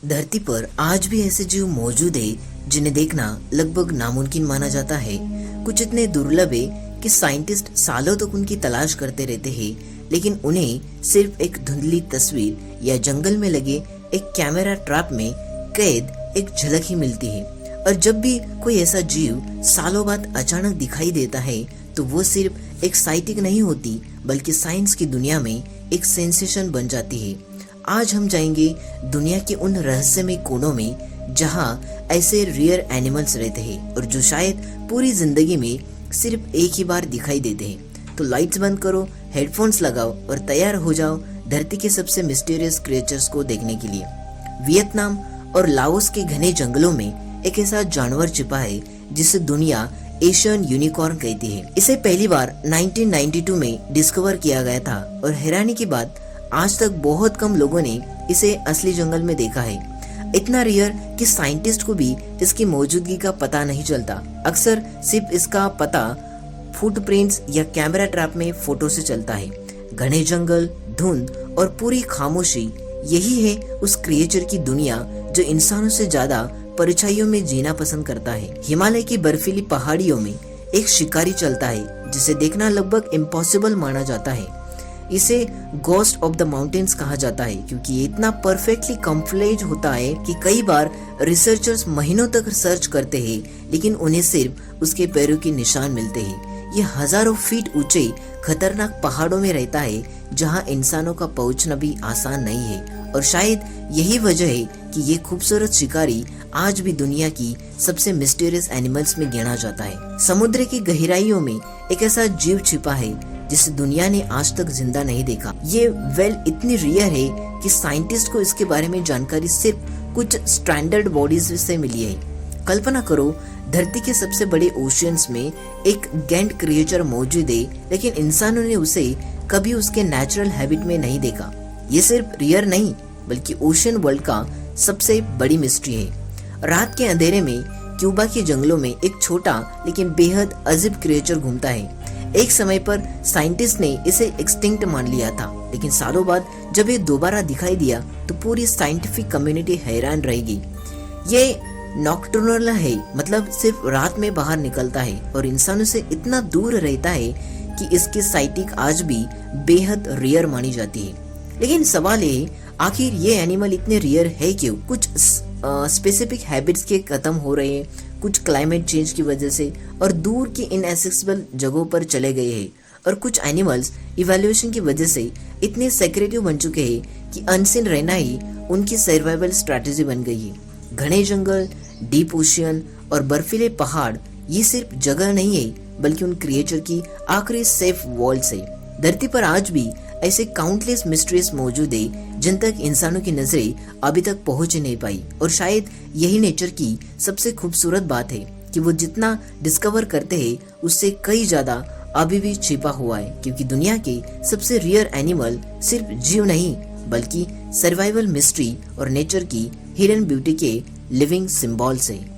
धरती पर आज भी ऐसे जीव मौजूद है जिन्हें देखना लगभग नामुमकिन माना जाता है। कुछ इतने दुर्लभ है कि साइंटिस्ट सालों तक उनकी तलाश करते रहते हैं, लेकिन उन्हें सिर्फ एक धुंधली तस्वीर या जंगल में लगे एक कैमरा ट्रैप में कैद एक झलक ही मिलती है। और जब भी कोई ऐसा जीव सालों बाद अचानक दिखाई देता है तो वो सिर्फ एक साइटिंग नहीं होती, बल्कि साइंस की दुनिया में एक सेंसेशन बन जाती है। आज हम जाएंगे दुनिया के उन रहस्यमय कोनों में जहां ऐसे रेयर एनिमल्स रहते हैं और जो शायद पूरी जिंदगी में सिर्फ एक ही बार दिखाई देते हैं। तो लाइट्स बंद करो, हेडफोन्स लगाओ और तैयार हो जाओ धरती के सबसे मिस्टीरियस क्रिएचर्स को देखने के लिए। वियतनाम और लाओस के घने जंगलों में एक ऐसा जानवर छिपा है जिसे दुनिया एशियन यूनिकॉर्न कहती है। इसे पहली बार 1992 में डिस्कवर किया गया था और हैरानी की बात, आज तक बहुत कम लोगों ने इसे असली जंगल में देखा है। इतना रेयर कि साइंटिस्ट को भी इसकी मौजूदगी का पता नहीं चलता। अक्सर सिर्फ इसका पता फुटप्रिंट्स या कैमरा ट्रैप में फोटो से चलता है। घने जंगल, धुंध और पूरी खामोशी, यही है उस क्रिएचर की दुनिया जो इंसानों से ज्यादा परछाइयों में जीना पसंद करता है। हिमालय की बर्फीली पहाड़ियों में एक शिकारी चलता है जिसे देखना लगभग इम्पॉसिबल माना जाता है। इसे गोस्ट ऑफ द माउंटेन्स कहा जाता है क्योंकि ये इतना परफेक्टली कैमोफ्लेज होता है कि कई बार रिसर्चर्स महीनों तक सर्च करते हैं, लेकिन उन्हें सिर्फ उसके पैरों के निशान मिलते हैं। ये हजारों फीट ऊंचे खतरनाक पहाड़ों में रहता है जहां इंसानों का पहुंचना भी आसान नहीं है। और शायद यही वजह है कि ये खूबसूरत शिकारी आज भी दुनिया की सबसे मिस्टीरियस एनिमल्स में गिना जाता है। समुद्र की गहराइयों में एक ऐसा जीव छिपा है जिसे दुनिया ने आज तक जिंदा नहीं देखा। ये वेल इतनी रेयर है कि साइंटिस्ट को इसके बारे में जानकारी सिर्फ कुछ स्टैंडर्ड बॉडीज से मिली है। कल्पना करो, धरती के सबसे बड़े ओशियंस में एक गैंट क्रिएचर मौजूद है, लेकिन इंसानों ने उसे कभी उसके नेचुरल हैबिट में नहीं देखा। ये सिर्फ रेयर नहीं, बल्कि ओशियन वर्ल्ड का सबसे बड़ी मिस्ट्री है। रात के अंधेरे में क्यूबा के जंगलों में एक छोटा लेकिन बेहद अजीब क्रिएचर घूमता है। एक समय पर साइंटिस्ट ने इसे एक्सटिंक्ट मान लिया था, लेकिन सालों बाद जब ये दोबारा दिखाई दिया तो पूरी साइंटिफिक कम्युनिटी हैरान रहेगी। ये नॉक्टर्नल है, मतलब सिर्फ रात में बाहर निकलता है और इंसानों से इतना दूर रहता है कि इसकी साइटिंग आज भी बेहद रेयर मानी जाती है। लेकिन सवाल है, आखिर ये एनिमल इतने रेयर है क्यों? कुछ स्पेसिफिक हैबिट्स के खत्म हो रहे हैं, कुछ क्लाइमेट चेंज की वजह से और दूर की इनएक्सेसिबल जगहों पर चले गए हैं, और कुछ एनिमल्स इवैल्यूएशन की वजह से इतने सेक्रेटिव बन चुके हैं कि अनसीन रहना ही उनकी सर्वाइवल स्ट्रैटेजी बन गई है। घने जंगल, डीप ओशियन और बर्फीले पहाड़ ये सिर्फ जगह नहीं है, बल्कि उन क्रिएचर की आखिरी सेफ वॉल्स है। धरती पर आज भी ऐसे काउंटलेस मिस्ट्रीज मौजूद है जिन तक इंसानों की नजरें अभी तक पहुंच ही नहीं पाई। और शायद यही नेचर की सबसे खूबसूरत बात है कि वो जितना डिस्कवर करते हैं उससे कई ज्यादा अभी भी छिपा हुआ है, क्योंकि दुनिया के सबसे रेयर एनिमल सिर्फ जीव नहीं, बल्कि सर्वाइवल मिस्ट्री और नेचर की हिडन ब्यूटी के लिविंग सिंबल्स है।